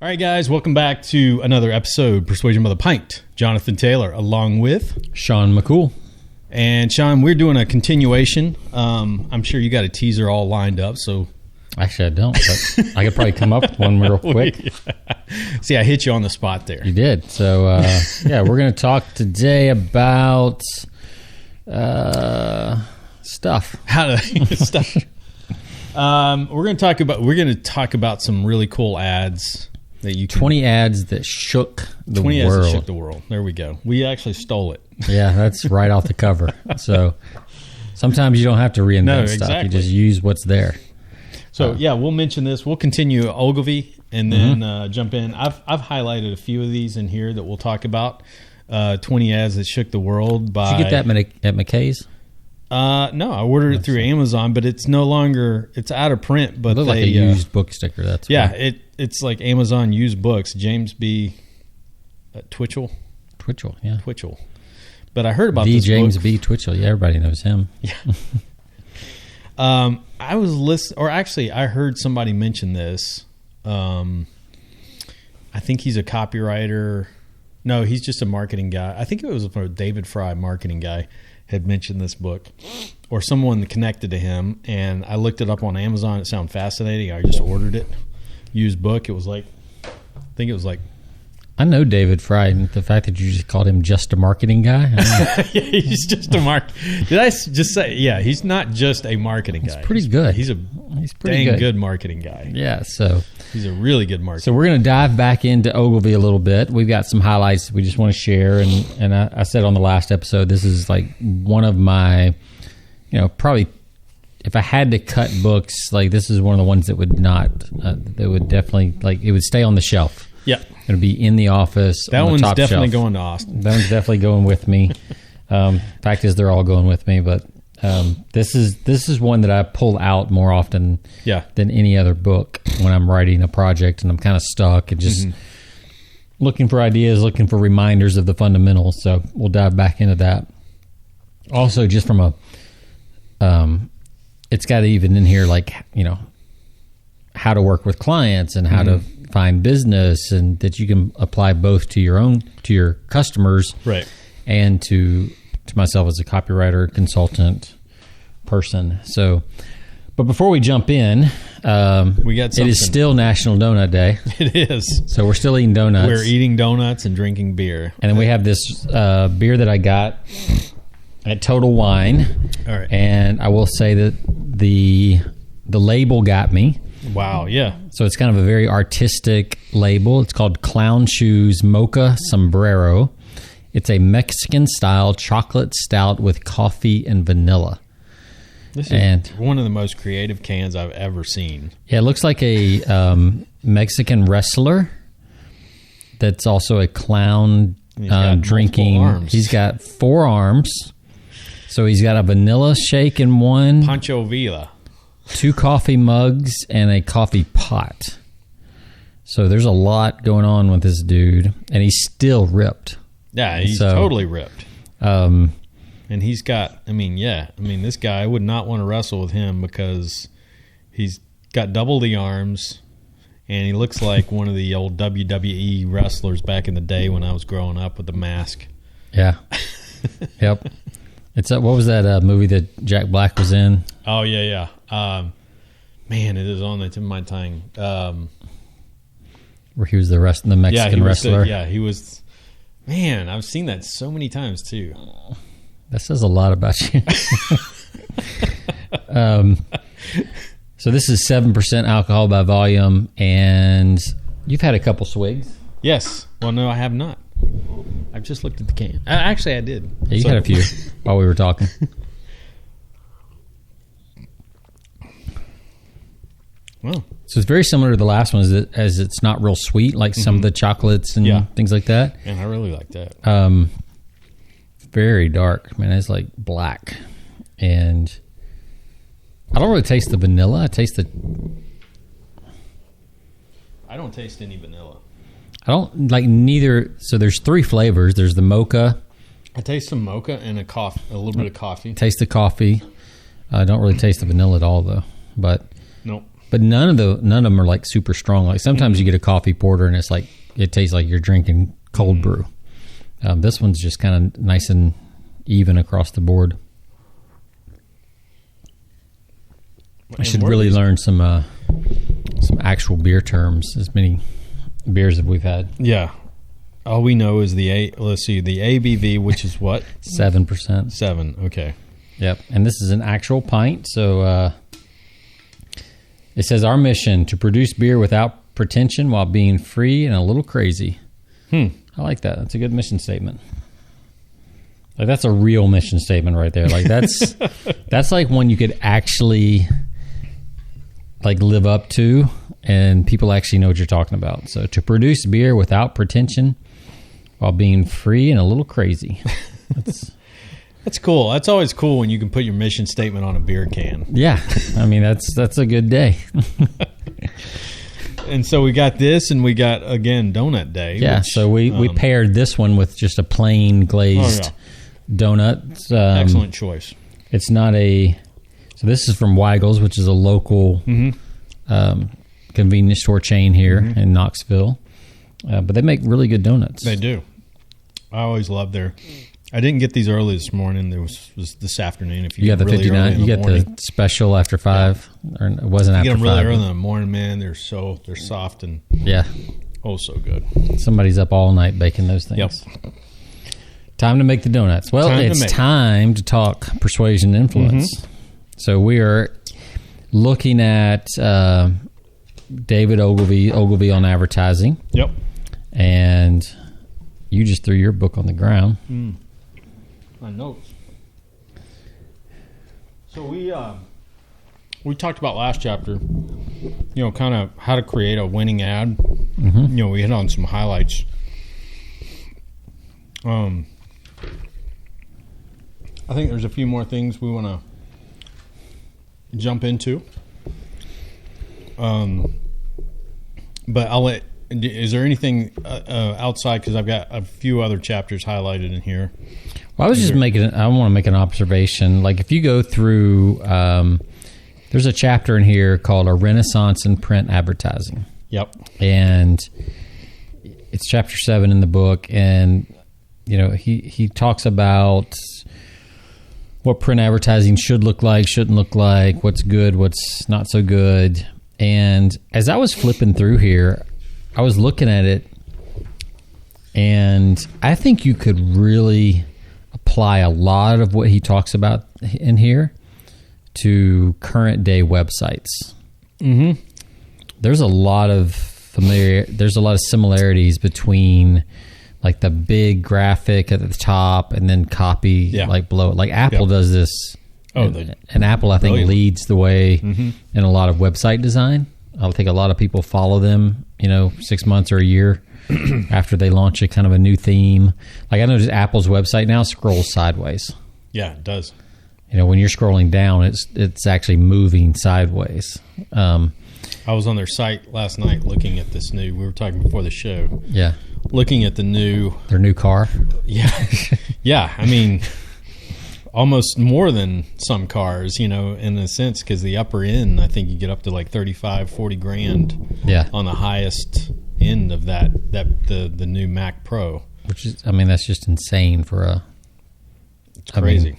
All right, guys, welcome back to another episode, Persuasion by the Pint. Jonathan Taylor, along with Sean McCool. And Sean, we're doing a continuation. I'm sure you got a teaser all lined up, so... Actually, I don't, but I could probably come up with one real quick. Yeah. See, I hit you on the spot there. You did. So, yeah, we're going to talk today about stuff. Stuff. We're going to talk about some really cool ads that you can, 20 ads that shook the 20 world. ads that shook the world. There we go. We actually stole it. Yeah, that's right off the cover. So sometimes you don't have to reinvent stuff. Exactly. You just use what's there. So yeah, we'll mention this. We'll continue Olgilvy and then jump in. I've highlighted a few of these in here that we'll talk about. 20 ads that shook the world. By Did you get that at McKay's? No, I ordered it through Amazon, but it's no longer. It's out of print. But it looked like a used book sticker. That's it's like Amazon used books. James B. Twitchell. Yeah. Twitchell. But I heard about the this James book. B. Twitchell. Yeah, everybody knows him. Yeah. I was listening, or actually, I heard somebody mention this. I think he's a copywriter. No, he's just a marketing guy. I think it was a David Fry marketing guy had mentioned this book, or someone connected to him, and I looked it up on Amazon. It sounded fascinating. I just ordered it. Used book. It was like, I know David Fry, and the fact that you just called him just a marketing guy. Yeah, he's just a Did I just say? Yeah, he's not just a marketing guy. He's pretty good. He's pretty good marketing guy. Yeah, so he's a really good marketer. So we're going to dive back into Olgilvy a little bit. We've got some highlights we just want to share, and I said on the last episode, this is like one of my, probably if I had to cut books, like this is one of the ones that would not, that would definitely it would stay on the shelf. Yeah. It'll be in the office. That on one's the top definitely shelf. going to Austin. That one's definitely going with me. Fact is, they're all going with me. But this is one that I pull out more often than any other book when I'm writing a project and I'm kind of stuck and just looking for ideas, looking for reminders of the fundamentals. So we'll dive back into that. Also, just from a, it's got even in here how to work with clients and how to find business, and that you can apply both to your customers, right, and to myself as a copywriter, consultant, person. So, but before we jump in, we got something. It is still National Donut Day. It is. So we're still eating donuts. We're eating donuts and drinking beer, and then we have this beer that I got at Total Wine. All right, and I will say that the label got me. Wow, yeah. So it's kind of a very artistic label. It's called Clown Shoes Mocha Sombrero. It's a Mexican-style chocolate stout with coffee and vanilla. This is one of the most creative cans I've ever seen. Yeah, it looks like a Mexican wrestler that's also a clown drinking. He's got 4 arms. So he's got a vanilla shake in one. Pancho Villa. 2 coffee mugs and a coffee pot. So there's a lot going on with this dude, and he's still ripped. Yeah, he's totally ripped. And he's got, this guy, I would not want to wrestle with him because he's got double the arms, and he looks like one of the old WWE wrestlers back in the day when I was growing up with the mask. Yeah. Yep. It's what was that movie that Jack Black was in? Oh, yeah. Man, it is on the tip of my tongue. Where he was the Mexican wrestler. He was. Man, I've seen that so many times too. That says a lot about you. So this is 7% alcohol by volume, and you've had a couple swigs. Yes. Well, no, I have not. I've just looked at the can. Actually, I did. Yeah, you had a few while we were talking. Well, so it's very similar to the last one, as it's not real sweet, like some of the chocolates and things like that. And I really like that. Very dark, man. It's like black, and I don't really taste the vanilla. I don't taste any vanilla. I don't like neither. So there's 3 flavors. There's the mocha. I taste some mocha and a little bit of coffee. Taste the coffee. I don't really taste the vanilla at all, though. But nope. but none of them are like super strong. Like sometimes you get a coffee porter and it's like it tastes like you're drinking cold brew. This one's just kind of nice and even across the board. I should really learn some actual beer terms. As many beers as we've had. Yeah. All we know is the ABV, which is what? 7%. 7. Okay. Yep. And this is an actual pint. So it says our mission to produce beer without pretension while being free and a little crazy. I like that. That's a good mission statement. Like that's a real mission statement right there. Like that's like one you could actually like live up to, and people actually know what you're talking about. So to produce beer without pretension while being free and a little crazy. That's cool. That's always cool when you can put your mission statement on a beer can. Yeah. I mean, that's a good day. And so we got this, and we got, again, Donut Day. Yeah, which, so we paired this one with just a plain glazed donut. Excellent choice. It's not so this is from Weigel's, which is a local convenience store chain here in Knoxville. But they make really good donuts. They do. I always love their... I didn't get these early this morning. There was this afternoon. If you got the really 59, you get the special after 5, or it wasn't after 5. You get them really early in the morning, man. They're soft and so good. Somebody's up all night baking those things. Yep. Time to make the donuts. Well, it's time to talk persuasion influence. So we are looking at David Olgilvy on advertising. Yep. And you just threw your book on the ground. My notes. So we talked about last chapter, kind of how to create a winning ad. We hit on some highlights. I think there's a few more things we want to jump into. But I'll let. Is there anything outside? Because I've got a few other chapters highlighted in here. Well, I was just I want to make an observation. Like if you go through, there's a chapter in here called A Renaissance in Print Advertising. Yep. And it's chapter 7 in the book. And, he talks about what print advertising should look like, shouldn't look like, what's good, what's not so good. And as I was flipping through here, I was looking at it, and I think you could really apply a lot of what he talks about in here to current day websites. There's a lot of similarities between like the big graphic at the top and then copy like below it. Like Apple does this. And Apple, I think, leads the way in a lot of website design. I think a lot of people follow them, 6 months or a year after they launch a kind of a new theme. Like I noticed Apple's website now scrolls sideways. Yeah, it does. When you're scrolling down, it's actually moving sideways. I was on their site last night looking at this new. We were talking before the show. Yeah, looking at their new car. Yeah, yeah. I mean, almost more than some cars, in a sense, because the upper end, I think you get up to like 35, 40 grand. Yeah, on the highest end of the new Mac Pro. Which is, that's just insane for a. It's crazy.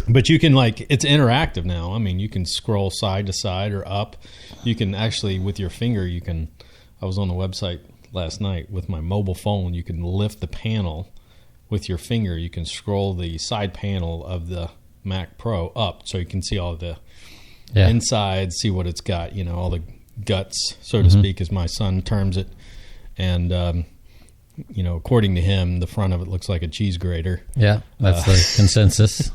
But you can it's interactive now. You can scroll side to side or up. You can actually, with your finger, I was on the website last night with my mobile phone. You can lift the panel with your finger. You can scroll the side panel of the Mac Pro up so you can see all the inside, see what it's got, all the guts, so to speak, as my son terms it. And, according to him, the front of it looks like a cheese grater. Yeah, that's the consensus.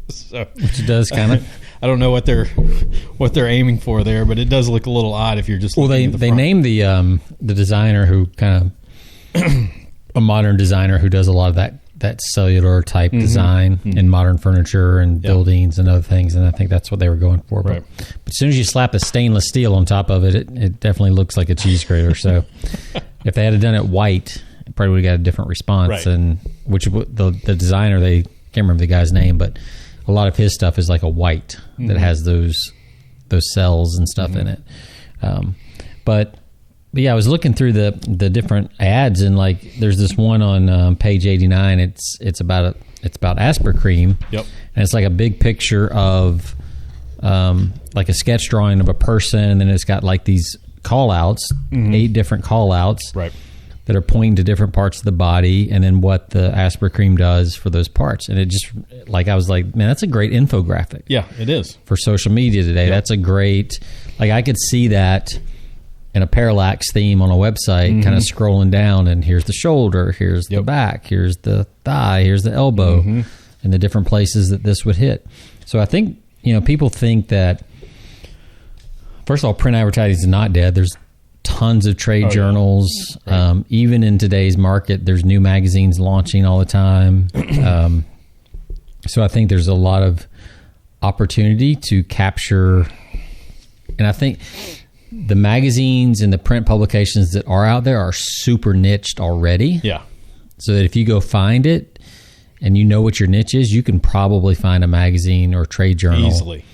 So, which it does kind of. I don't know what they're aiming for there, but it does look a little odd if you're just looking at the front. Named the designer who kind of a modern designer who does a lot of that cellular type design in modern furniture and buildings and other things, and I think that's what they were going for. Right. But as soon as you slap a stainless steel on top of it, it definitely looks like a cheese grater. So if they had done it white, it probably would have got a different response. Right. And which the designer, they can't remember the guy's name, but a lot of his stuff is like a white that has those those cells and stuff in it. But yeah, I was looking through the different ads, and like there's this one on page 89. It's about Aspercream. Yep. And it's like a big picture of like a sketch drawing of a person, and then it's got like these call outs, 8 different call outs. Right. That are pointing to different parts of the body, and then what the Aspercream does for those parts. And it just, like, I was like, man, that's a great infographic. Yeah, it is. For social media today. Yep. That's a great, like, I could see that in a parallax theme on a website, kind of scrolling down, and here's the shoulder, here's the back, here's the thigh, here's the elbow, and the different places that this would hit. So I think, people think that, first of all, print advertising is not dead. There's tons of trade journals. Yeah. Right. Even in today's market, there's new magazines launching all the time. So I think there's a lot of opportunity to capture. And I think the magazines and the print publications that are out there are super niched already. Yeah. So that if you go find it and you know what your niche is, you can probably find a magazine or trade journal easily,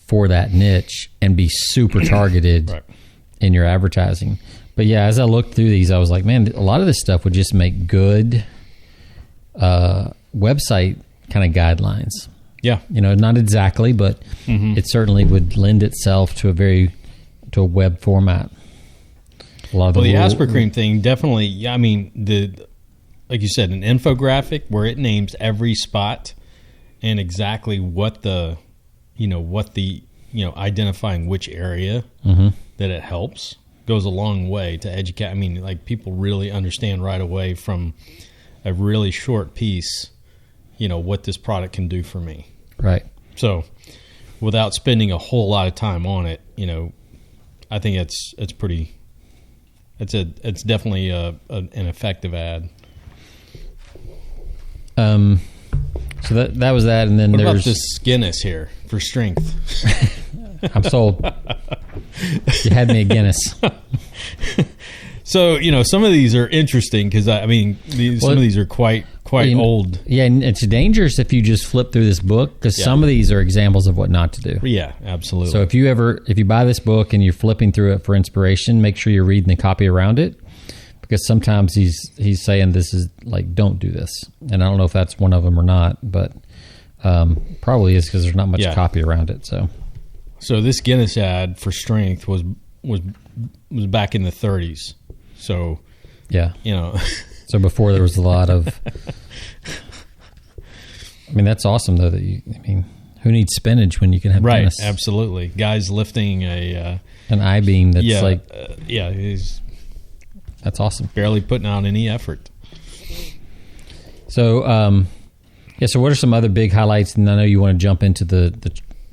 for that niche and be super targeted. Right. In your advertising. But yeah, as I looked through these, I was like, man, a lot of this stuff would just make good website kind of guidelines. Yeah. Not exactly, but it certainly would lend itself to a web format. A lot of the Aspercream thing, definitely. I mean, like you said, an infographic where it names every spot and exactly what identifying which area that it helps goes a long way to educate. I mean, like, people really understand right away from a really short piece, what this product can do for me. Right. So without spending a whole lot of time on it, I think it's definitely an effective ad. So that was that, and then what there's about this Guinness here for strength. I'm sold. You had me at Guinness. So some of these are interesting because some of these are quite old. Yeah, and it's dangerous if you just flip through this book because some of these are examples of what not to do. Yeah, absolutely. So if you buy this book and you're flipping through it for inspiration, make sure you're reading the copy around it. Because sometimes he's saying this is like, don't do this. And I don't know if that's one of them or not, but probably is because there's not much copy around it. So this Guinness ad for strength was back in the 30s. So, yeah. So before there was a lot of... I mean, that's awesome, though. Who needs spinach when you can have Guinness? Right, absolutely. Guys lifting an I-beam that's that's awesome. Barely putting out any effort. So, so what are some other big highlights? And I know you want to jump into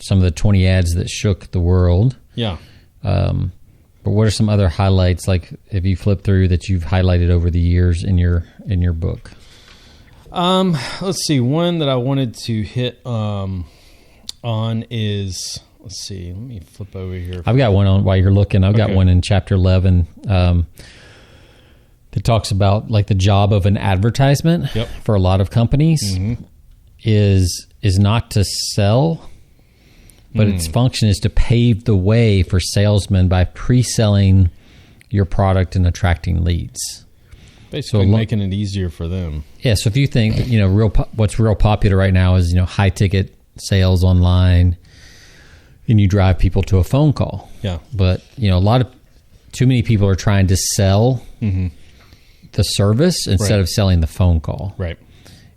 some of the 20 ads that shook the world. Yeah. But what are some other highlights, like if you flip through, that you've highlighted over the years in your book? Let's see. One that I wanted to hit on is, let's see. Let me flip over here. I've got one on while you're looking. I've got one in chapter 11. That talks about like the job of an advertisement for a lot of companies is not to sell, but its function is to pave the way for salesmen by pre-selling your product and attracting leads. Basically, making it easier for them. Yeah. So if you think what's real popular right now is high ticket sales online, and you drive people to a phone call. Yeah. But too many people are trying to sell. The service instead of selling the phone call. Right.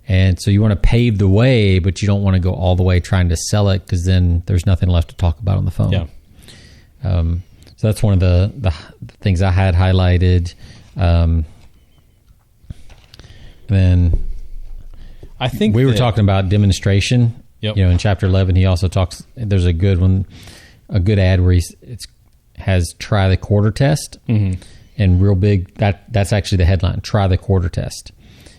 And so you want to pave the way, but you don't want to go all the way trying to sell it because then there's nothing left to talk about on the phone. Yeah. So that's one of the things I had highlighted. Then I think we were talking about demonstration. Yep. In chapter 11, he also talks, there's a good one, a good ad where has try the quarter test. And real big, that's actually the headline, try the quarter test.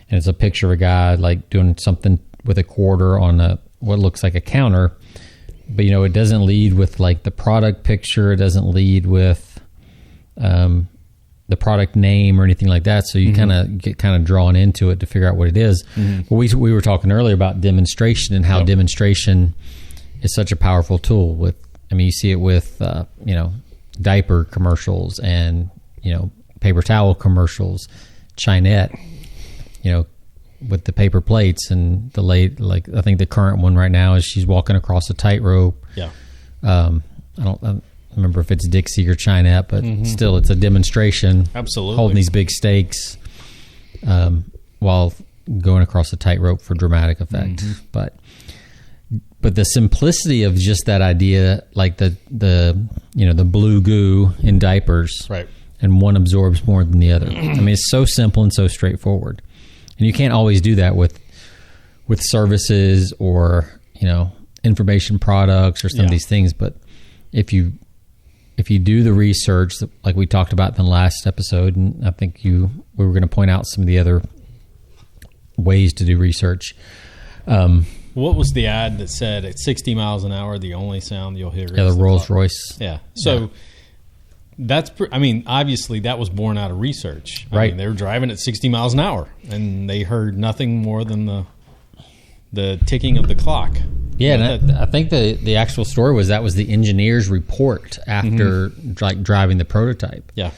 And it's a picture of a guy like doing something with a quarter on what looks like a counter. But, it doesn't lead with like the product picture. It doesn't lead with the product name or anything like that. So you kind of get drawn into it to figure out what it is. But we were talking earlier about demonstration and how demonstration is such a powerful tool with I mean, you see it with, diaper commercials and, paper towel commercials, Chinette, with the paper plates and I think the current one right now is she's walking across a tightrope. Yeah. I don't remember if it's Dixie or Chinette, but still it's a demonstration. Absolutely. Holding these big stakes, while going across a tightrope for dramatic effect. But the simplicity of just that idea, like the blue goo in diapers, right? And one absorbs more than the other. I mean, it's so simple and so straightforward. And you can't always do that with services or, information products or some of these things. But if you do the research, like we talked about in the last episode, and I think we were going to point out some of the other ways to do research. What was the ad that said at 60 miles an hour, the only sound you'll hear is the Rolls Royce. Yeah. So that's, obviously that was born out of research. I mean, they were driving at 60 miles an hour and they heard nothing more than the ticking of the clock. Yeah, and I think the actual story was that was the engineer's report after driving the prototype. Yeah.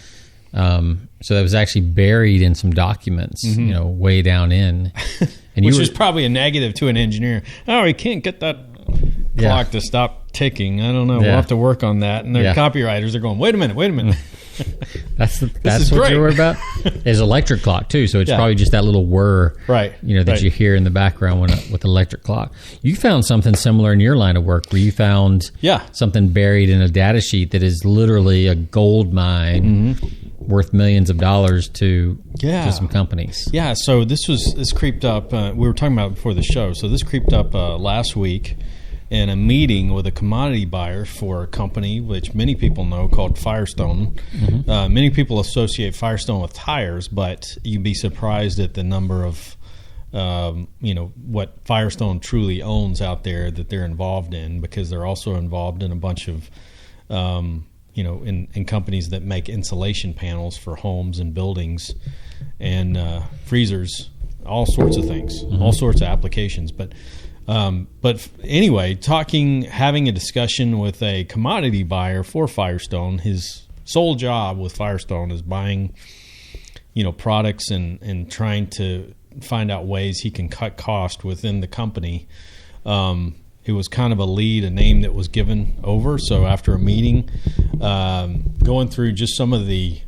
So it was actually buried in some documents, way down in. And which is probably a negative to an engineer. Oh, he can't get that clock to stop ticking. I don't know. We'll have to work on that. And their copywriters are going, wait a minute. That's what you're worried about? There's an electric clock, too. So it's probably just that little whir that you hear in the background with electric clock. You found something similar in your line of work where you found something buried in a data sheet that is literally a gold mine worth millions of dollars to some companies. Yeah, so this creeped up. We were talking about it before the show. So this creeped up last week in a meeting with a commodity buyer for a company which many people know called Firestone. Many people associate Firestone with tires, but you'd be surprised at the number of what Firestone truly owns out there that they're involved in, because they're also involved in a bunch of in companies that make insulation panels for homes and buildings and freezers, all sorts of things, all sorts of applications. But anyway, having a discussion with a commodity buyer for Firestone, his sole job with Firestone is buying, products and trying to find out ways he can cut cost within the company. It was kind of a name that was given over. So after a meeting, going through just some of the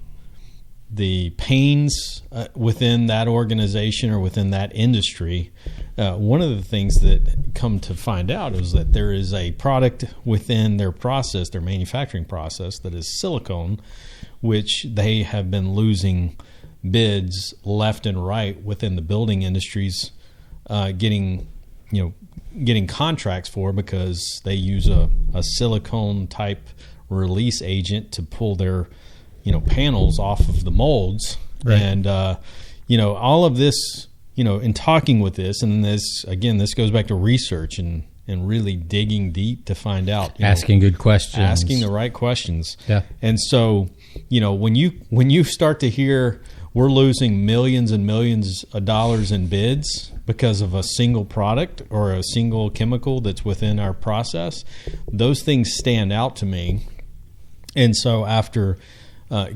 pains within that organization or within that industry, one of the things that come to find out is that there is a product within their process, their manufacturing process, that is silicone, which they have been losing bids left and right within the building industries, getting contracts for, because they use a silicone type release agent to pull their panels off of the molds. And all of this, in talking with this, and this goes back to research and really digging deep to find out, asking good questions, asking the right questions. And so when you start to hear we're losing millions and millions of dollars in bids because of a single product or a single chemical that's within our process, those things stand out to me. And so after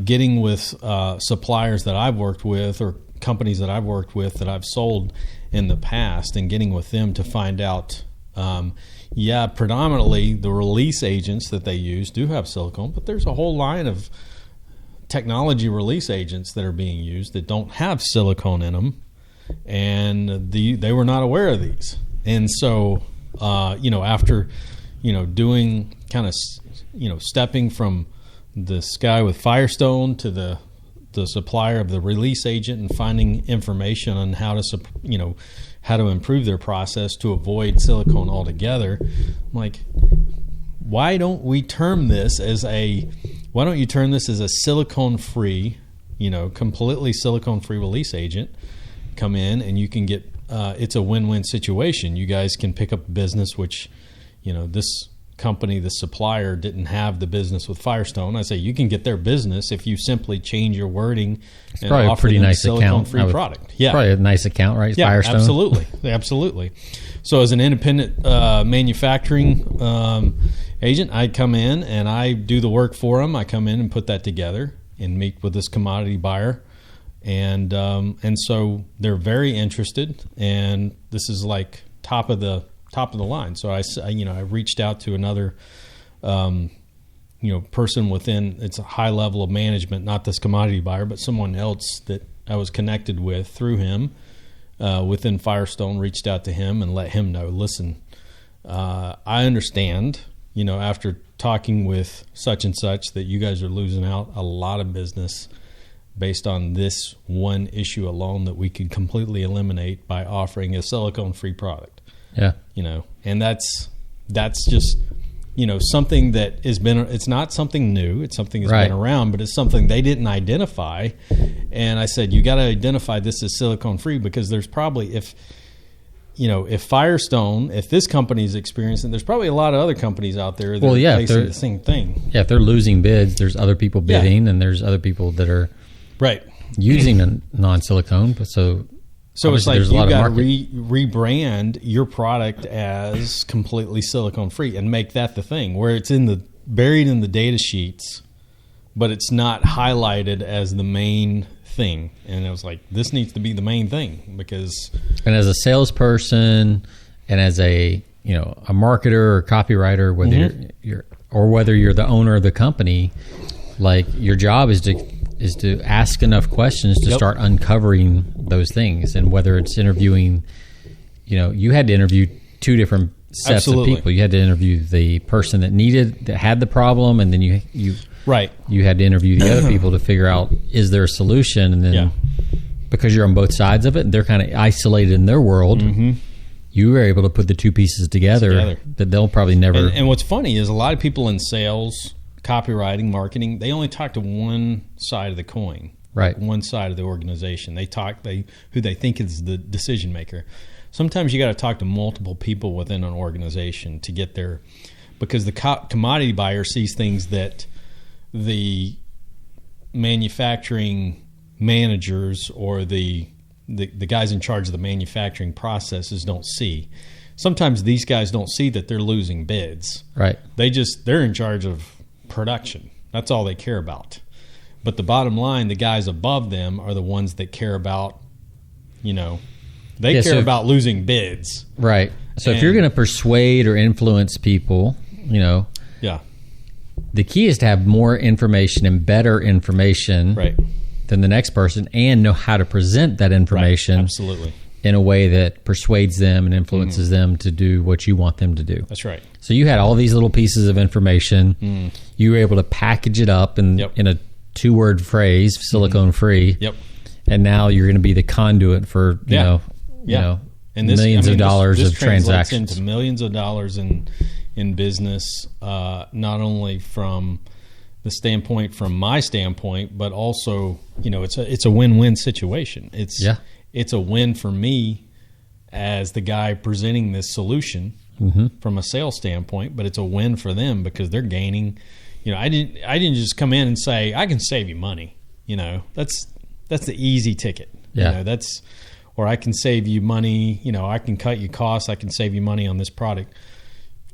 getting with suppliers that I've worked with or companies that I've worked with that I've sold in the past, and getting with them to find out, predominantly the release agents that they use do have silicone, but there's a whole line of technology release agents that are being used that don't have silicone in them, and they were not aware of these. And so after doing kind of stepping from this guy with Firestone to the supplier of the release agent and finding information on how to improve their process to avoid silicone altogether, I'm like, why don't you term this as a silicone-free, completely silicone-free release agent? Come in and you can get, it's a win-win situation. You guys can pick up a business which, this company, the supplier, didn't have the business with Firestone. I say you can get their business if you simply change your wording and probably offer a pretty them nice silicone-free product. Yeah, probably a nice account, right? Yeah, Firestone. Absolutely. So as an independent manufacturing agent, I come in and I do the work for them. I come in and put that together and meet with this commodity buyer. And so they're very interested, and this is like top of the line. So I reached out to another, person within, it's a high level of management, not this commodity buyer, but someone else that I was connected with through him, within Firestone, reached out to him and let him know, listen, I understand, after talking with such and such, that you guys are losing out a lot of business based on this one issue alone that we could completely eliminate by offering a silicone-free product. Yeah. And that's just, something that has been, it's not something new. It's something that's been around, but it's something they didn't identify. And I said, you got to identify this as silicone-free, because there's probably, if Firestone, if this company's experiencing, there's probably a lot of other companies out there that are facing the same thing. Yeah, if they're losing bids, there's other people bidding, and there's other people that are using a non-silicone. So it's like you got to rebrand your product as completely silicone free and make that the thing, where it's buried in the data sheets, but it's not highlighted as the main thing. And I was like, this needs to be the main thing, because. And as a salesperson, and as a marketer or copywriter, whether you're the owner of the company, like, your job is to ask enough questions to start uncovering those things. And whether it's interviewing, you had to interview two different sets of people. You had to interview the person that had the problem, and then you had to interview the other people to figure out, is there a solution? And then because you're on both sides of it and they're kind of isolated in their world, you were able to put the two pieces together that they'll probably never. And what's funny is a lot of people in sales, copywriting, marketing, they only talk to one side of the coin, one side of the organization. They who they think is the decision maker. Sometimes you got to talk to multiple people within an organization to get there, because the commodity buyer sees things that the manufacturing managers or the guys in charge of the manufacturing processes don't see. Sometimes these guys don't see that they're losing bids. Right. They're in charge of production. That's all they care about. But the bottom line, the guys above them are the ones that care about, care about losing bids. Right. So if you're going to persuade or influence people, the key is to have more information and better information than the next person, and know how to present that information in a way that persuades them and influences them to do what you want them to do. That's right. So you had all these little pieces of information. You were able to package it up in a 2-word phrase, silicone free. Yep. And now you're going to be the conduit for and millions of dollars of transactions. Into millions of dollars in business, not only from my standpoint, but also, it's a win-win situation. It's a win for me as the guy presenting this solution from a sales standpoint, but it's a win for them because they're gaining. I didn't just come in and say, I can save you money. That's the easy ticket. Or I can save you money. I can cut you costs. I can save you money on this product.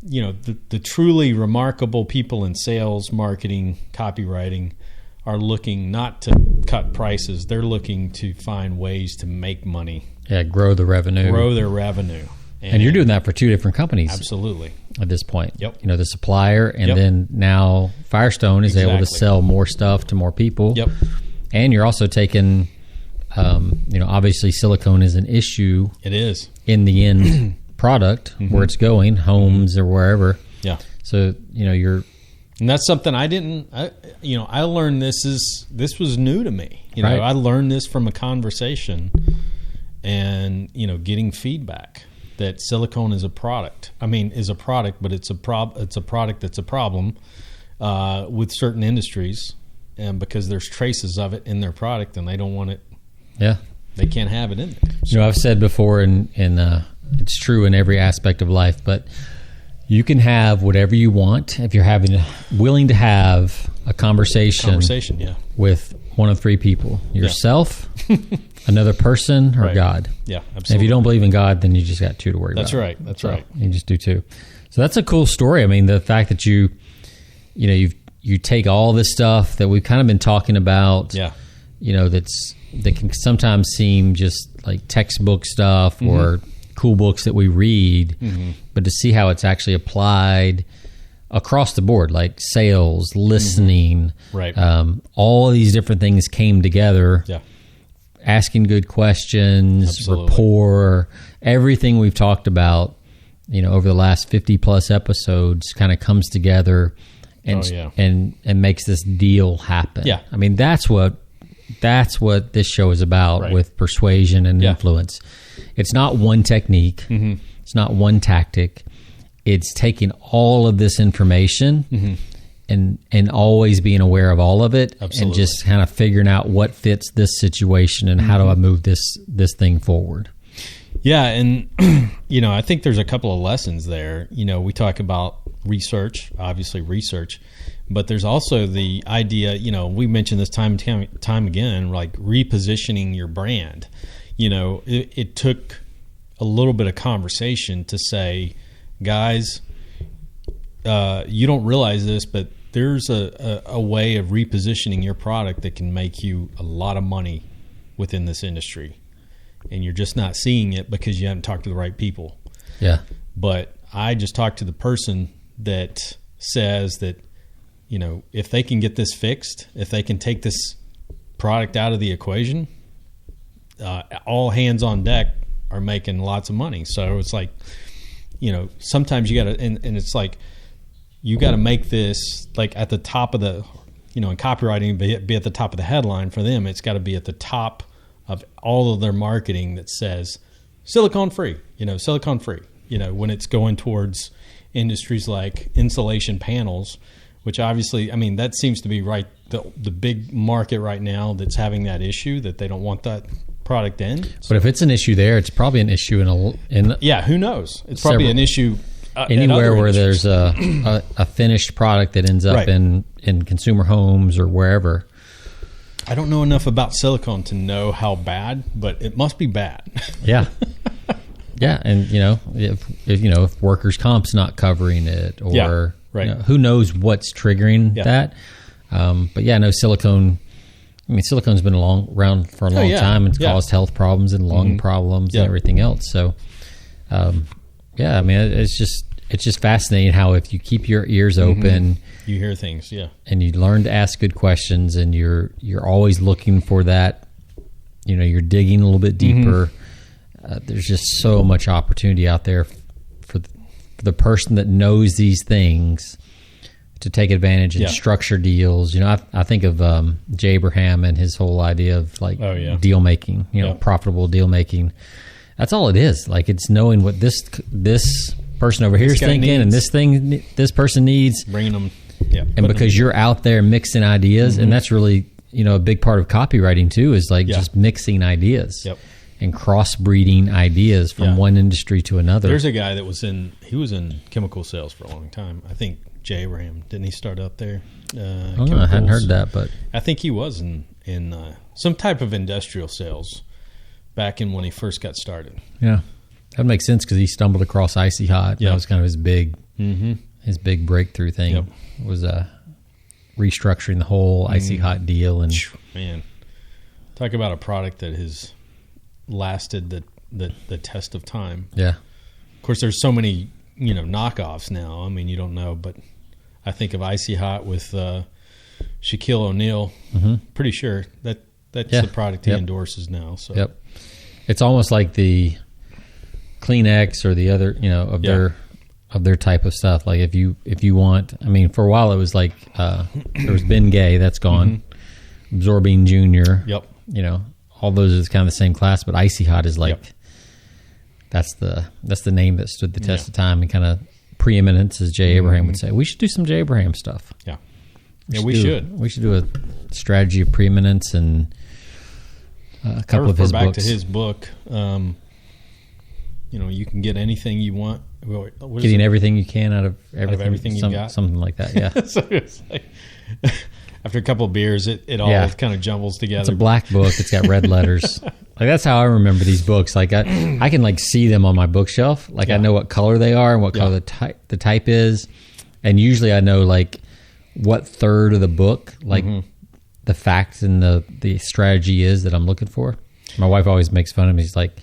The truly remarkable people in sales, marketing, copywriting are looking not to cut prices. They're looking to find ways to make money. Yeah, grow their revenue. And you're doing that for two different companies. Absolutely. At this point. Yep. The supplier, and then now Firestone is able to sell more stuff to more people. Yep. And you're also taking, obviously silicone is an issue. It is. In the end product, where it's going, homes or wherever. Yeah. So, and that's something I learned this was new to me. I learned this from a conversation and, getting feedback that silicone is a product. Is a product, but it's a product that's a problem with certain industries, and because there's traces of it in their product and they don't want it. Yeah. They can't have it in there. So, I've said before, and it's true in every aspect of life, but You can have whatever you want if you're willing to have a conversation with one of three people: yourself, another person, or God. Yeah, absolutely. And if you don't believe in God, then you just got two to worry about. That's right. That's right. You just do two. So that's a cool story. I mean, the fact that you take all this stuff that we've kind of been talking about. Yeah. That can sometimes seem just like textbook stuff or cool books that we read, but to see how it's actually applied across the board, like sales, listening, right? All of these different things came together. Yeah. Asking good questions, rapport, everything we've talked about, over the last 50 plus episodes kind of comes together and makes this deal happen. Yeah. I mean, that's what this show is about with persuasion and influence. It's not one technique. It's not one tactic. It's taking all of this information and always being aware of all of it and just kind of figuring out what fits this situation and how do I move this thing forward. Yeah. And, I think there's a couple of lessons there. We talk about obviously research, but there's also the idea, we mentioned this time again, like repositioning your brand. It took a little bit of conversation to say, guys, you don't realize this, but there's a way of repositioning your product that can make you a lot of money within this industry. And you're just not seeing it because you haven't talked to the right people. Yeah. But I just talked to the person that says that, if they can get this fixed, if they can take this product out of the equation, all hands on deck are making lots of money. So it's like, sometimes you got to, and it's like, you got to make this like at the top of the, in copywriting, be at the top of the headline for them. It's got to be at the top of all of their marketing that says silicone free, silicone free, when it's going towards industries like insulation panels, which obviously, I mean, that seems to be the big market right now that's having that issue that they don't want that product in. But if it's an issue there, it's probably an issue in yeah, who knows? It's probably an issue anywhere where there's a finished product that ends up in consumer homes or wherever. I don't know enough about silicone to know how bad, but it must be bad. Yeah. Yeah, and if workers' comp's not covering it, or who knows what's triggering that. But no, silicone. I mean, silicone's been around for a long time. It's caused health problems and lung problems and everything else. So, I mean, it's just fascinating how if you keep your ears open, you hear things, and you learn to ask good questions, and you're always looking for that. You're digging a little bit deeper. There's just so much opportunity out there for the person that knows these things to take advantage and structure deals. I think of Jay Abraham and his whole idea of like deal making, profitable deal making. That's all it is. Like, it's knowing what this person over here is thinking needs. And this person needs. Bringing them. And because you're out there mixing ideas, and that's really, a big part of copywriting too, is like just mixing ideas. Yep. And crossbreeding ideas from one industry to another. There's a guy that was in chemical sales for a long time. I think Jay Abraham, didn't he start out there? I hadn't heard that, but I think he was in some type of industrial sales back in when he first got started. Yeah, that makes sense because he stumbled across Icy Hot. That was kind of his big breakthrough thing. Yep. Was restructuring the whole Icy Hot deal. And man, talk about a product that has lasted the test of time. Yeah. Of course, there's so many knockoffs now. I mean, you don't know, but I think of Icy Hot with Shaquille O'Neal. Pretty sure that's the product he endorses now. So it's almost like the Kleenex or the other of their type of stuff. Like if you want, I mean, for a while it was like there was Ben Gay, that's gone. Absorbing Junior. Yep. All those is kind of the same class, but Icy Hot is like that's the name that stood the test of time and kind of preeminence, as Jay Abraham would say. We should do some Jay Abraham stuff. Yeah, we should. We should do a strategy of preeminence and a couple of his books. Back to his book. You can get anything you want Getting everything you can out of everything you got, something like that. Yeah. So it's like, after a couple of beers, it all kind of jumbles together. It's a black book. It's got red letters. Like that's how I remember these books. Like I can like see them on my bookshelf. Like I know what color they are and what color the type is, and usually I know like what third of the book, like the facts and the strategy is that I'm looking for. My wife always makes fun of me. She's like,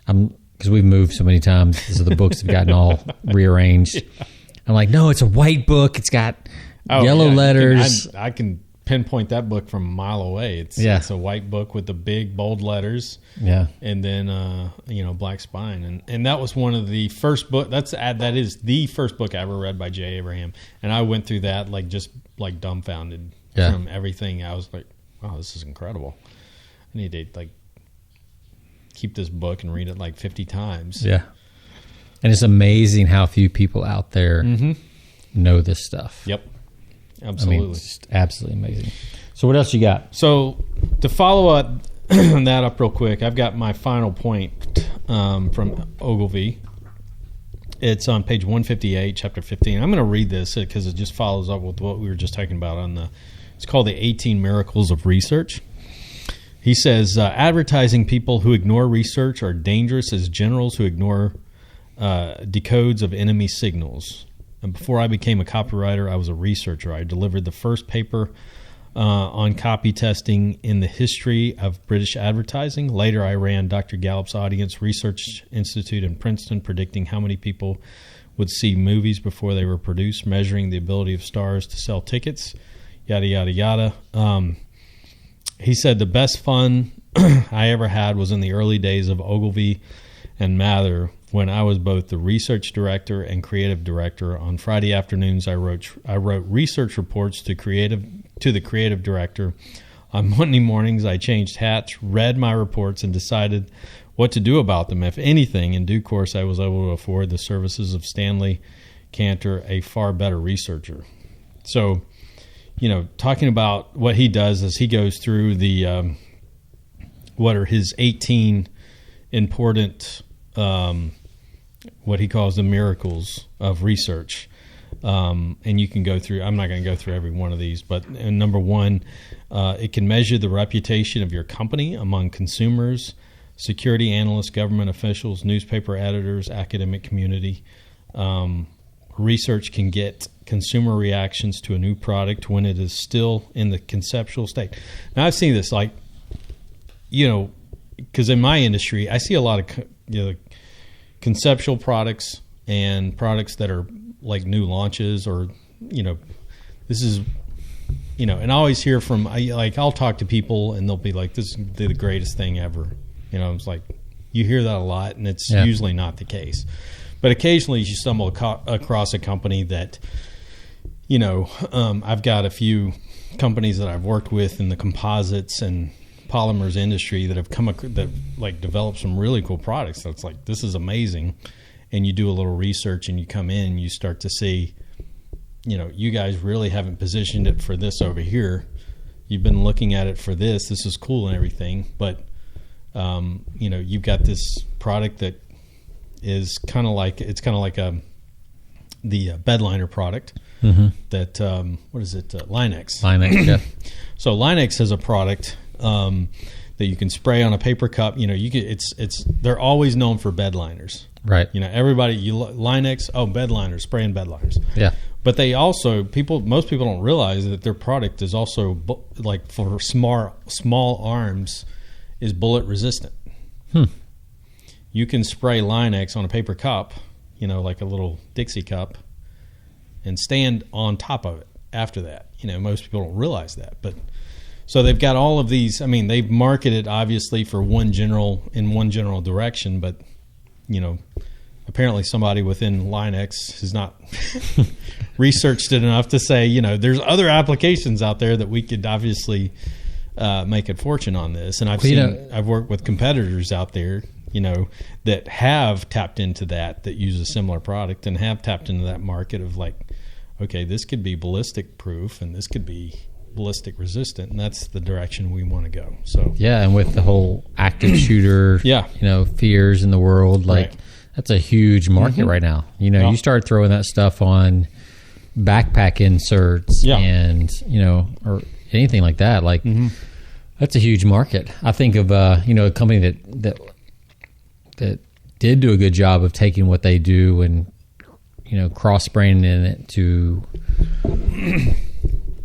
because we've moved so many times, so the books have gotten all rearranged. Yeah. I'm like, no, it's a white book. It's got yellow letters. I can pinpoint that book from a mile away. It's a white book with the big bold letters. Yeah, and then black spine, and that was one of the first book. That is the first book I ever read by J. Abraham, and I went through that just dumbfounded from everything. I was like, wow, this is incredible. I need to keep this book and read it 50 times. Yeah. And it's amazing how few people out there know this stuff. Yep. Absolutely. I mean, it's just absolutely amazing. So what else you got? So to follow up that up real quick, I've got my final point from Ogilvy. It's on page 158, chapter 15. I'm going to read this because it just follows up with what we were just talking about it's called the 18 Miracles of Research. He says, advertising people who ignore research are dangerous as generals who ignore decodes of enemy signals. And before I became a copywriter, I was a researcher. I delivered the first paper on copy testing in the history of British advertising. Later, I ran Dr. Gallup's Audience Research Institute in Princeton, predicting how many people would see movies before they were produced, measuring the ability of stars to sell tickets, yada, yada, yada. He said the best fun I ever had was in the early days of Ogilvy and Mather, when I was both the research director and creative director. On Friday afternoons, I wrote research reports to the creative director. On Monday mornings, I changed hats, read my reports, and decided what to do about them, if anything. In due course, I was able to afford the services of Stanley Cantor, a far better researcher. So, talking about what he does is he goes through the what are his 18 important what he calls the miracles of research, and you can go through. I'm not going to go through every one of these, but number one, it can measure the reputation of your company among consumers, security analysts, government officials, newspaper editors, academic community. Research can get consumer reactions to a new product when it is still in the conceptual state. Now, I've seen this, because in my industry, I see a lot of conceptual products and products that are like new launches, or this is, and I always hear from I'll talk to people and they'll be like, "This is the greatest thing ever." It's like you hear that a lot, and it's usually not the case. But occasionally you stumble across a company that, I've got a few companies that I've worked with in the composites and polymers industry that have developed some really cool products. So it's like, this is amazing. And you do a little research and you come in and you start to see, you guys really haven't positioned it for this over here. You've been looking at it for this. This is cool and everything. But, you've got this product that is kind of like the bed liner product that what is it, Linex. Yeah. So Linex has a product that you can spray on a paper cup. They're always known for bed liners, right? Everybody Linex, bed liners, spraying bed liners. Yeah. But they also most people don't realize that their product is also for small arms is bullet resistant. You can spray Linex on a paper cup, like a little Dixie cup, and stand on top of it after that. Most people don't realize that. But so they've got all of these. I mean, they've marketed obviously for one general direction, but apparently somebody within Linex has not researched it enough to say, there's other applications out there that we could obviously make a fortune on this. And I've worked with competitors out there, that have tapped into that use a similar product and have tapped into that market of okay, this could be ballistic proof and this could be ballistic resistant, and that's the direction we want to go. So and with the whole active shooter, fears in the world, right. That's a huge market right now. You know, you start throwing that stuff on backpack inserts and, you know, or anything like that. Like, that's a huge market. I think of, you know, a company that did do a good job of taking what they do and, you know, cross-branding it to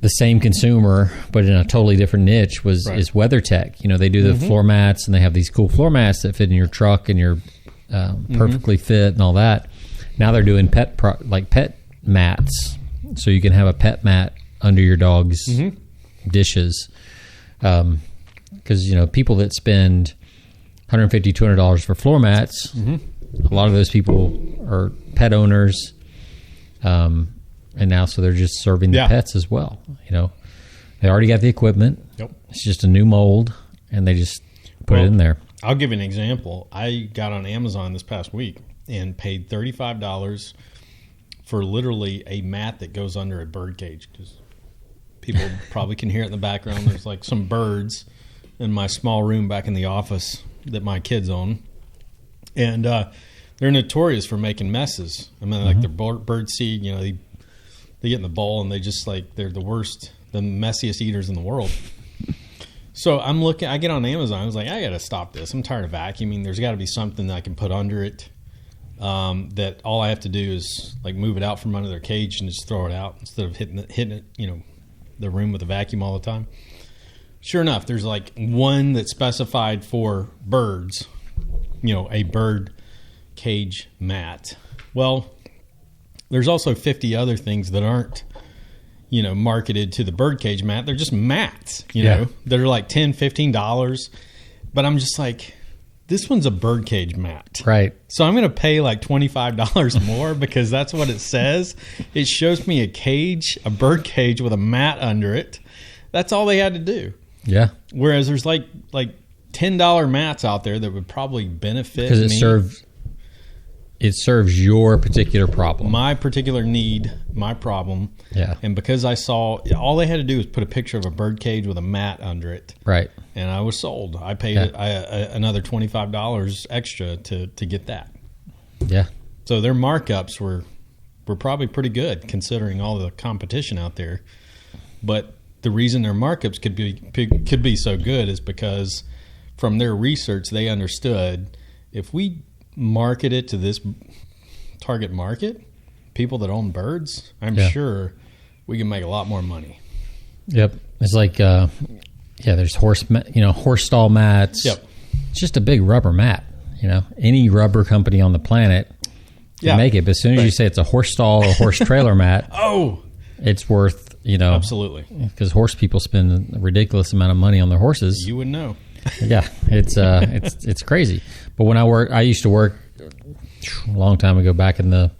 the same consumer, but in a totally different niche is WeatherTech. You know, they do the floor mats, and they have these cool floor mats that fit in your truck and you're perfectly fit and all that. Now they're doing pet mats, so you can have a pet mat under your dog's dishes. Because, you know, people that spend $150, $200 for floor mats, a lot of those people are pet owners. And now, so they're just serving the pets as well. You know, they already got the equipment. Yep. It's just a new mold, and they just put it in there. I'll give you an example. I got on Amazon this past week and paid $35 for literally a mat that goes under a bird cage, because people probably can hear it in the background. There's like some birds in my small room back in the office that my kids own. And they're notorious for making messes. I mean, like their bird seed, you know, they get in the bowl and they just like, they're the worst, the messiest eaters in the world. So I get on Amazon. I was like, I got to stop this. I'm tired of vacuuming. There's got to be something that I can put under it that all I have to do is like move it out from under their cage and just throw it out instead of hitting it, you know, the room with a vacuum all the time. Sure enough, there's like one that's specified for birds, you know, a bird cage mat. Well, there's also 50 other things that aren't, you know, marketed to the birdcage mat. They're just mats, you know, that are like $10, $15. But I'm just like, this one's a birdcage mat. Right. So I'm going to pay like $25 more because that's what it says. It shows me a cage, a bird cage with a mat under it. That's all they had to do. Yeah. Whereas there's like $10 mats out there that would probably benefit me. Because it serves your particular problem. My particular need, my problem. Yeah. And because I saw, all they had to do was put a picture of a bird cage with a mat under it. Right. And I was sold. I paid another $25 extra to get that. Yeah. So their markups were probably pretty good considering all the competition out there. But the reason their markups could be so good is because from their research they understood if we market it to this target market, people that own birds, I'm sure we can make a lot more money. Yep. It's like there's horse stall mats. Yep. It's just a big rubber mat. You know, any rubber company on the planet can make it. But as soon as you say it's a horse stall or horse trailer mat, it's worth, you know, absolutely, because horse people spend a ridiculous amount of money on their horses. You would know. Yeah, it's crazy. But when I used to work a long time ago, back in the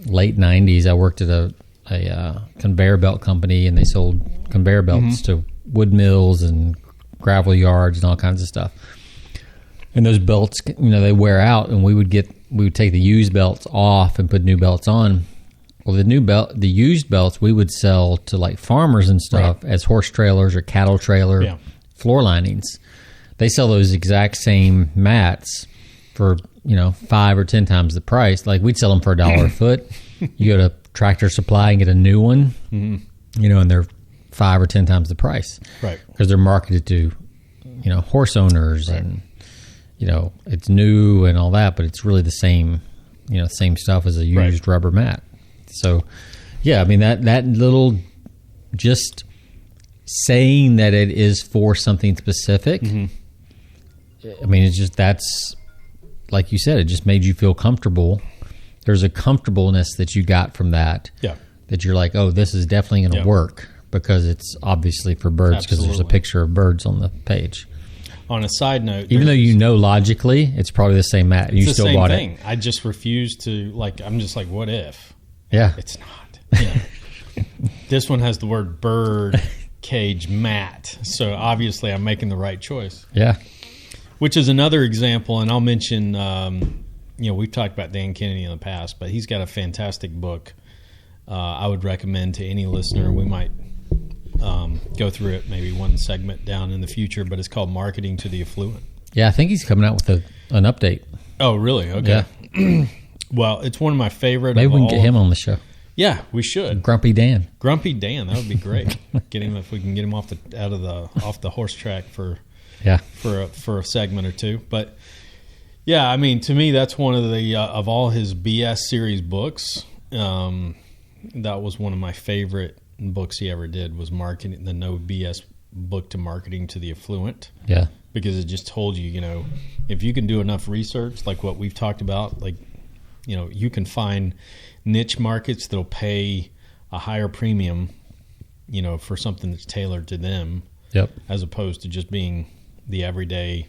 late 90s. I worked at a conveyor belt company, and they sold conveyor belts to wood mills and gravel yards and all kinds of stuff. And those belts, you know, they wear out, and we would take the used belts off and put new belts on. Well, the used belts we would sell to like farmers and stuff as horse trailers or cattle trailer floor linings. They sell those exact same mats for, you know, 5 or 10 times the price. Like we'd sell them for $1 a foot. You go to Tractor Supply and get a new one, you know, and they're 5 or 10 times the price, right? Because they're marketed to, you know, horse owners and, you know, it's new and all that, but it's really the same, you know, same stuff as a used rubber mat. So, yeah, I mean, that little just saying that it is for something specific, I mean, it's just, that's, like you said, it just made you feel comfortable. There's a comfortableness that you got from that, that you're like, oh, this is definitely going to work because it's obviously for birds because there's a picture of birds on the page. On a side note, even though you know logically it's probably the same mat, and you still bought it. I just refuse to, like, I'm just like, what if? Yeah. It's not. Yeah. This one has the word bird cage mat. So obviously I'm making the right choice. Yeah. Which is another example, and I'll mention, you know, we've talked about Dan Kennedy in the past, but he's got a fantastic book I would recommend to any listener. We might go through it, maybe one segment down in the future, but it's called Marketing to the Affluent. Yeah, I think he's coming out with an update. Oh, really? Okay. Well, it's one of my favorite. Maybe we can get him on the show. Yeah, we should. Grumpy Dan. Grumpy Dan, that would be great. Get him, if we can get him off the horse track for a segment or two. But yeah, I mean, to me, that's one of the of all his BS series books. That was one of my favorite books he ever did. Was marketing, the No BS book to marketing to the affluent. Yeah, because it just told you, if you can do enough research, like what we've talked about, like you can find niche markets that'll pay a higher premium, for something that's tailored to them. Yep. As opposed to just being the everyday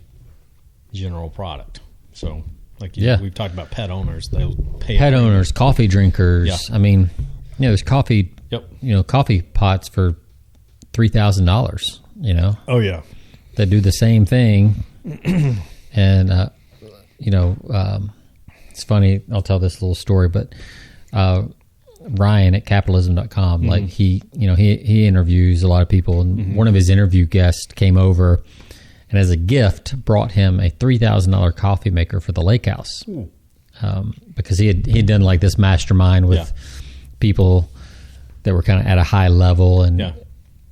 general product. So, we've talked about pet owners. They'll pay pet owners, coffee drinkers. Yeah. I mean, there's coffee. Yep. Coffee pots for $3,000. Oh yeah. That do the same thing, and it's funny. I'll tell this little story, but Ryan at capitalism.com, mm-hmm. like he interviews a lot of people, and mm-hmm. one of his interview guests came over and as a gift brought him a $3,000 coffee maker for the lake house, because he had done like this mastermind with people that were kind of at a high level, and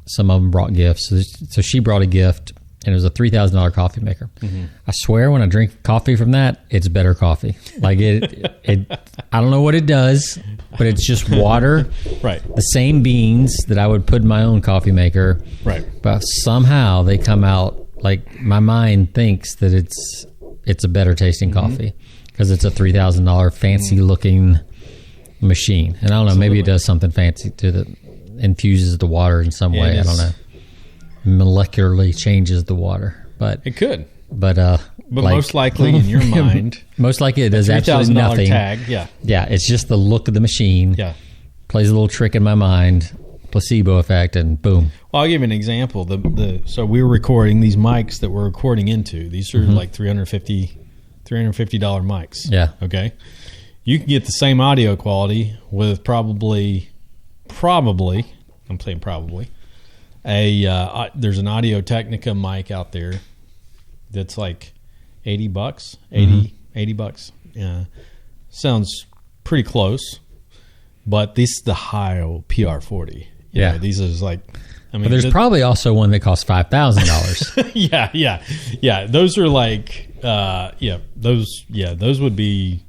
some of them brought gifts. So she brought a gift, and it was a $3,000 coffee maker. Mm-hmm. I swear, when I drink coffee from that, it's better coffee. Like it I don't know what it does, but it's just water. Right. The same beans that I would put in my own coffee maker. Right. But somehow they come out, like, my mind thinks that it's a better tasting mm-hmm. coffee because it's a $3,000 fancy mm-hmm. looking machine. And I don't know, maybe it does something fancy to the infuses the water in some way. I don't know. Molecularly changes the water, but it could. But most likely in your mind, most likely it does absolutely nothing. Tag, yeah. It's just the look of the machine. Yeah, plays a little trick in my mind, placebo effect, and boom. Well, I'll give you an example. So we were recording these mics that we're recording into. These are mm-hmm. like $350 mics. Yeah. Okay. You can get the same audio quality with probably. I'm saying probably. There's an Audio Technica mic out there that's like $80, $80. Yeah. Sounds pretty close, but this is the Heil PR40. Yeah. These are like, but there's probably also one that costs $5,000. Yeah. Those are like, those would be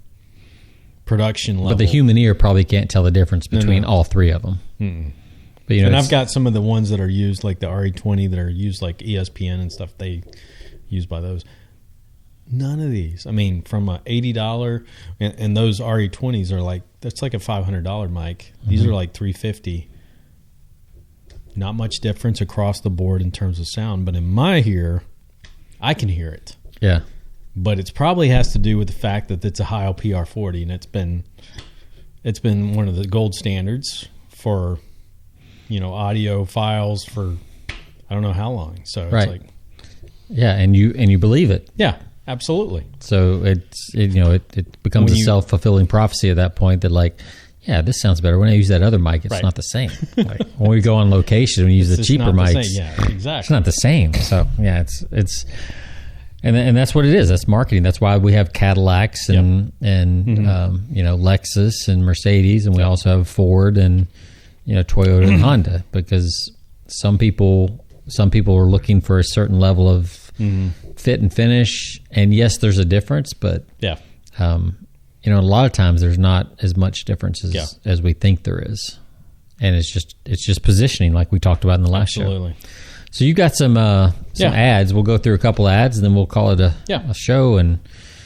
production level. But the human ear probably can't tell the difference between all three of them. Mm-mm. But, and I've got some of the ones that are used, like the RE20, that are used like ESPN and stuff. They use by those. None of these. I mean, from a $80 and those RE20s are like, that's like a $500 mic. These mm-hmm. are like $350. Not much difference across the board in terms of sound, but in my ear, I can hear it. Yeah. But it probably has to do with the fact that it's a Heil PR40, and it's been one of the gold standards for audio files for I don't know how long. So it's like, yeah, and you believe it. Yeah, absolutely. So it becomes a self-fulfilling prophecy at that point that, like, yeah, this sounds better. When I use that other mic, it's not the same. Like, when we go on location, we use the cheaper mics. Yeah, exactly. It's not the same. So yeah, it's and that's what it is. That's marketing. That's why we have Cadillacs and mm-hmm. Lexus and Mercedes, and we also have Ford and Toyota and Honda, because some people are looking for a certain level of mm-hmm. fit and finish. And yes, there's a difference, but a lot of times there's not as much difference as we think there is. And it's just positioning, like we talked about in the last show. So you got some ads. We'll go through a couple ads, and then we'll call it a show. And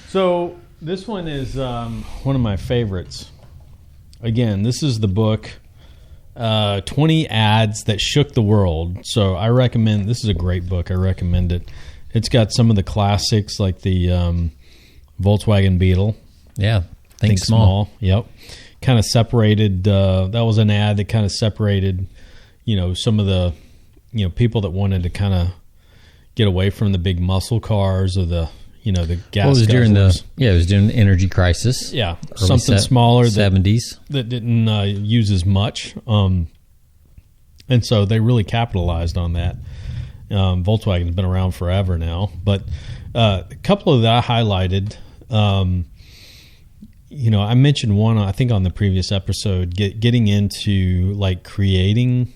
so this one is one of my favorites. Again, this is the book 20 Ads That Shook the World. So I recommend, this is a great book. I recommend it. It's got some of the classics like the Volkswagen Beetle. Yeah. Think small. Yep. Kind of separated, that was an ad that kind of separated, some of the, people that wanted to kind of get away from the big muscle cars or the, the gas. Well, it was during the energy crisis. Yeah. Something smaller 70s that didn't use as much. And so they really capitalized on that. Volkswagen's been around forever now, but a couple of that I highlighted. I mentioned one, I think on the previous episode, getting into like creating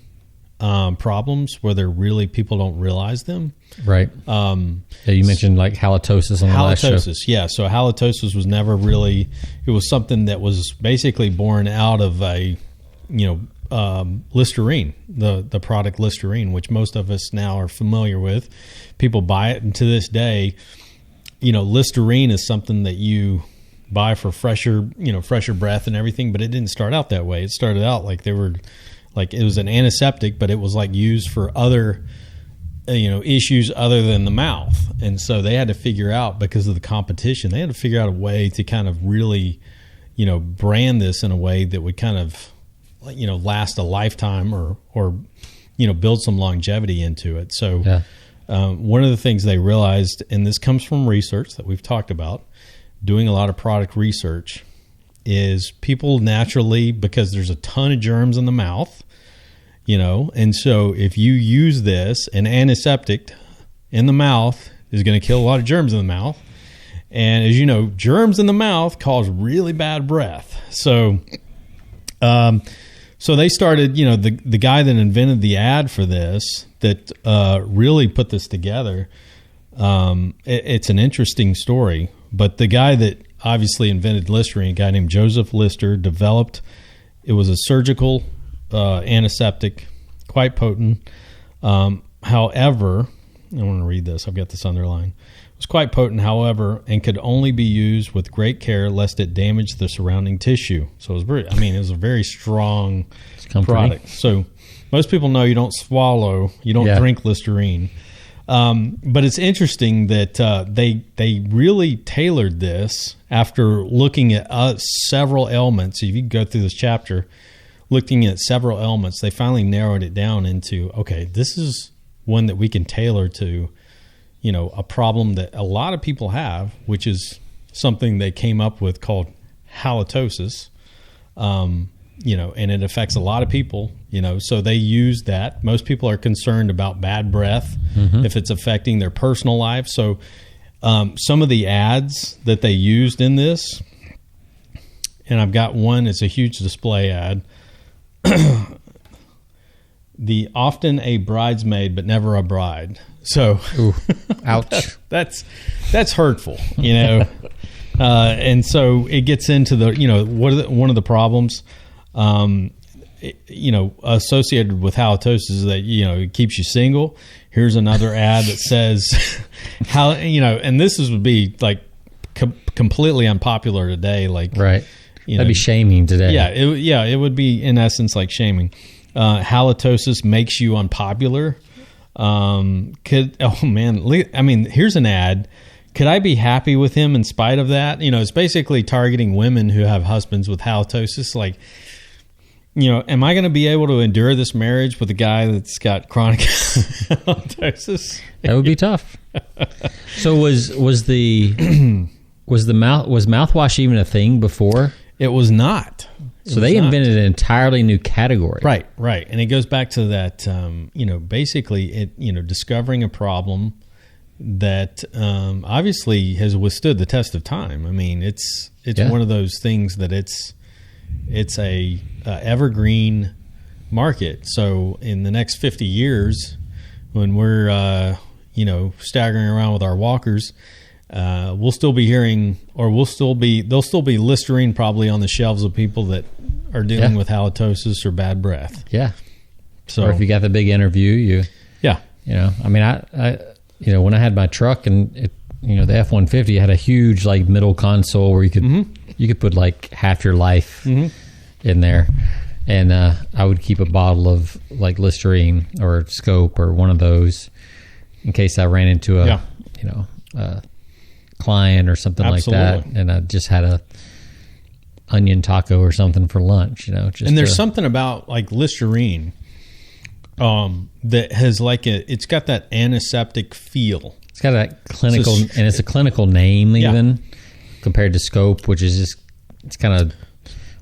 problems where they're really, people don't realize them. Right. You mentioned like halitosis on the last show. Yeah. So halitosis was never really, it was something that was basically born out of a, Listerine, the product Listerine, which most of us now are familiar with. People buy it, and to this day, Listerine is something that you buy for fresher breath and everything, but it didn't start out that way. It started out like it was an antiseptic, but it was like used for other issues other than the mouth. And so they had to figure out, because of the competition, they had to figure out a way to kind of really brand this in a way that would kind of last a lifetime or build some longevity into it. So one of the things they realized, and this comes from research that we've talked about, doing a lot of product research, is people naturally, because there's a ton of germs in the mouth, and so if you use this, an antiseptic in the mouth is going to kill a lot of germs in the mouth. And as you know, germs in the mouth cause really bad breath. So they started, the guy that invented the ad for this, that really put this together, it's an interesting story. But the guy that obviously invented Listerine, a guy named Joseph Lister, developed, it was a surgical antiseptic, quite potent. However, I want to read this. I've got this underlined. It was quite potent, however, and could only be used with great care lest it damage the surrounding tissue. So it was a very strong product. So most people know you don't swallow, you don't drink Listerine. But it's interesting that they really tailored this after looking at several ailments. If you go through this chapter, looking at several ailments, they finally narrowed it down into, okay, this is one that we can tailor to, a problem that a lot of people have, which is something they came up with called halitosis. And it affects a lot of people, so they use that. Most people are concerned about bad breath, if it's affecting their personal life. So some of the ads that they used in this, and I've got one, it's a huge display ad. The often a bridesmaid, but never a bride. So, ooh, ouch. that's hurtful, and so it gets into the, one of the problems, associated with halitosis is that, it keeps you single. Here's another ad that says how, and this would be like completely unpopular today. Like, right. That'd be shaming today. Yeah. It would be in essence like shaming. Halitosis makes you unpopular. Here's an ad. Could I be happy with him in spite of that? It's basically targeting women who have husbands with halitosis. Like, am I going to be able to endure this marriage with a guy that's got chronic halitosis? That would be tough. So was mouthwash even a thing before? It was not. So they invented an entirely new category. Right. And it goes back to that, basically discovering a problem that obviously has withstood the test of time. I mean, it's one of those things that it's a evergreen market. So in the next 50 years, when we're staggering around with our walkers, we'll still be hearing, or there'll still be Listerine probably on the shelves of people that are dealing with halitosis or bad breath. Yeah. So, or if you got the big interview, when I had my truck and it, the F-150 had a huge like middle console where you could put like half your life in there. And I would keep a bottle of like Listerine or Scope or one of those in case I ran into a client or something Absolutely. like that, and I just had a onion taco or something for lunch. And there's something about like Listerine that has like it's got that antiseptic feel. It's got that clinical, and it's a clinical name even compared to Scope, which is just it's kind of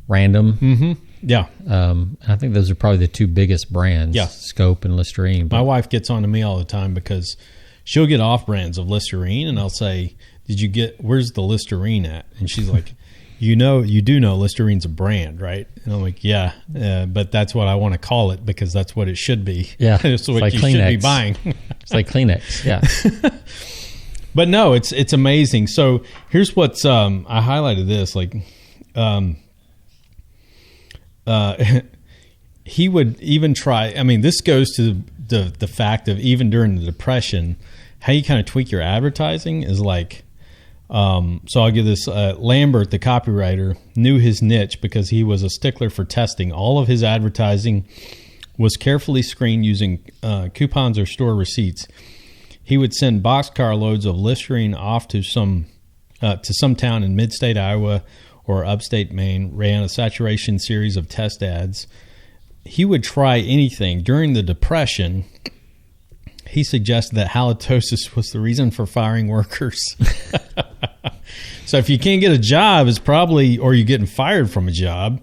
random. Yeah. I think those are probably the two biggest brands, Scope and Listerine. My wife gets on to me all the time because she'll get off brands of Listerine, and I'll say, where's the Listerine at? And she's like, you do know Listerine's a brand, right? And I'm like, yeah, but that's what I want to call it because that's what it should be. Yeah. It's what like you Kleenex. should be buying. It's like Kleenex. Yeah. But no, it's amazing. So here's what's, I highlighted this, like, he would even try, I mean, this goes to the fact of even during the Depression, how you kind of tweak your advertising is like, so I'll give this, Lambert, the copywriter, knew his niche because he was a stickler for testing. All of his advertising was carefully screened using coupons or store receipts. He would send boxcar loads of Listerine off to some town in mid-state Iowa or upstate Maine, ran a saturation series of test ads. He would try anything. During the Depression, he suggested that halitosis was the reason for firing workers. So if you can't get a job, it's probably, or you're getting fired from a job,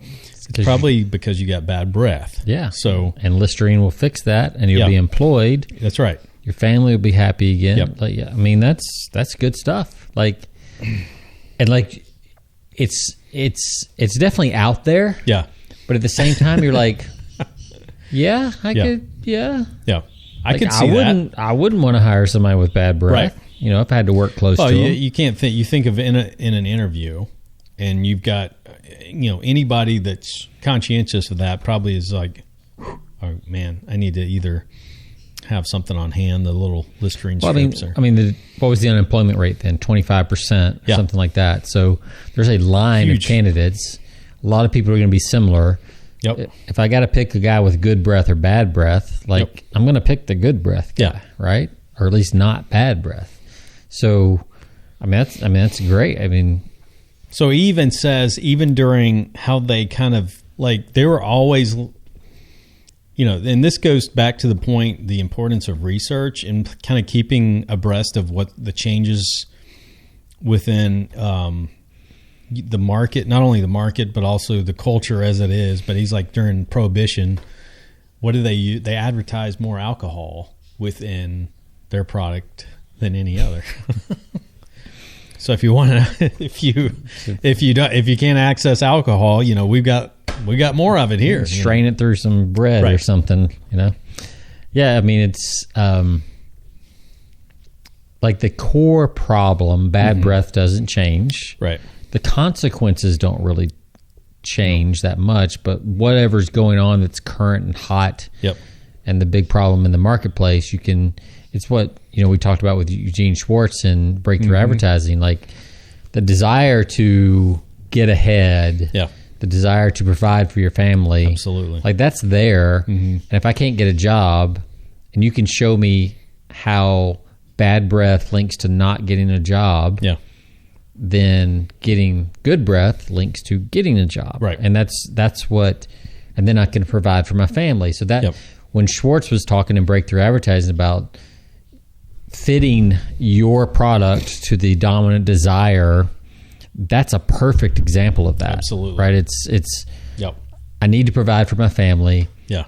it's probably because you got bad breath. Yeah. So, and Listerine will fix that, and you'll be employed. That's right. Your family will be happy again. Yep. Like, yeah, I mean, that's good stuff. Like, and like, it's definitely out there. Yeah. But at the same time, you're like, yeah, I could, yeah. Yeah. Like, I could see that. I wouldn't want to hire somebody with bad breath. Right. You know, if I had to work close to them. You can't think. You think of in an interview, and you've got, anybody that's conscientious of that probably is like, oh man, I need to either have something on hand, the little Listerine strips. What was the unemployment rate then? 25%, something like that. So there's a line of candidates. A lot of people are going to be similar. Yep. If I got to pick a guy with good breath or bad breath, I'm going to pick the good breath guy, right? Or at least not bad breath. So, that's great. So he even says, even during how they kind of, like, they were always, and this goes back to the point, the importance of research and kind of keeping abreast of what the changes within the market, not only the market, but also the culture as it is. But he's like, during Prohibition, what do they use? They advertise more alcohol within their product than any other. So if you want to, if you can't access alcohol, we got more of it here. Strain it through some bread or something, Yeah, it's like the core problem, bad breath doesn't change. Right. The consequences don't really change that much, but whatever's going on that's current and hot, and the big problem in the marketplace, it's what we talked about with Eugene Schwartz and breakthrough advertising, like the desire to get ahead, the desire to provide for your family. Absolutely. Like that's there. And if I can't get a job and you can show me how bad breath links to not getting a job, then getting good breath links to getting a job. Right. And that's what, and then I can provide for my family. So that when Schwartz was talking in breakthrough advertising about fitting your product to the dominant desire, that's a perfect example of that. Absolutely. Right? It's I need to provide for my family. Yeah.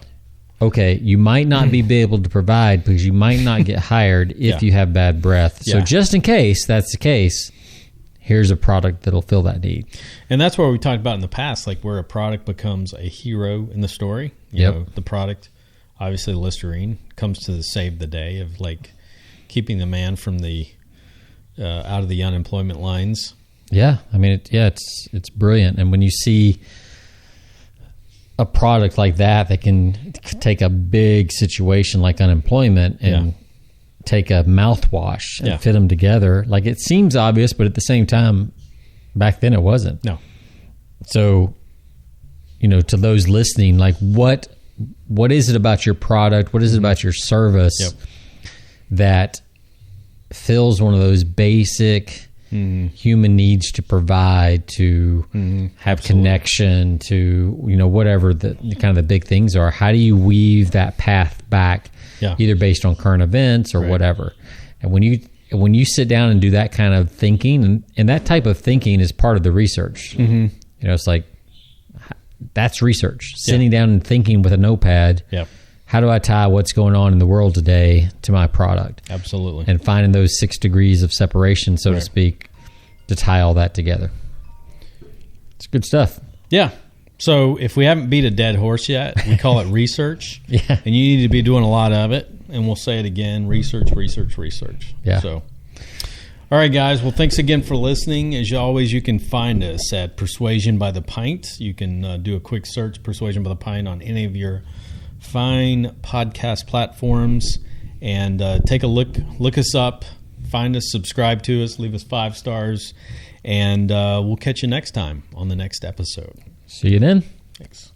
Okay, you might not be able to provide because you might not get hired if you have bad breath. So just in case that's the case, here's a product that'll fill that need. And that's what we talked about in the past, like where a product becomes a hero in the story. You know, the product, obviously Listerine, comes to save the day of like keeping the man from the out of the unemployment lines. Yeah, it's brilliant. And when you see a product like that can take a big situation like unemployment and take a mouthwash and fit them together, like it seems obvious, but at the same time, back then it wasn't. No. So, to those listening, like what is it about your product? What is it about your service that fills one of those basic human needs to provide, to have connection, to whatever the kind of the big things are? How do you weave that path back, either based on current events or whatever? And when you sit down and do that kind of thinking, and that type of thinking is part of the research. It's like that's research. Sitting down and thinking with a notepad. How do I tie what's going on in the world today to my product? Absolutely. And finding those 6 degrees of separation, so to speak, to tie all that together. It's good stuff. Yeah. So if we haven't beat a dead horse yet, we call it research. Yeah. And you need to be doing a lot of it. And we'll say it again, research. Yeah. So, all right, guys. Well, thanks again for listening. As always, you can find us at Persuasion by the Pint. You can do a quick search, Persuasion by the Pint, on any of your fine podcast platforms. And take a look us up, find us, subscribe to us, leave us 5 stars. And we'll catch you next time on the next episode. See you then. Thanks.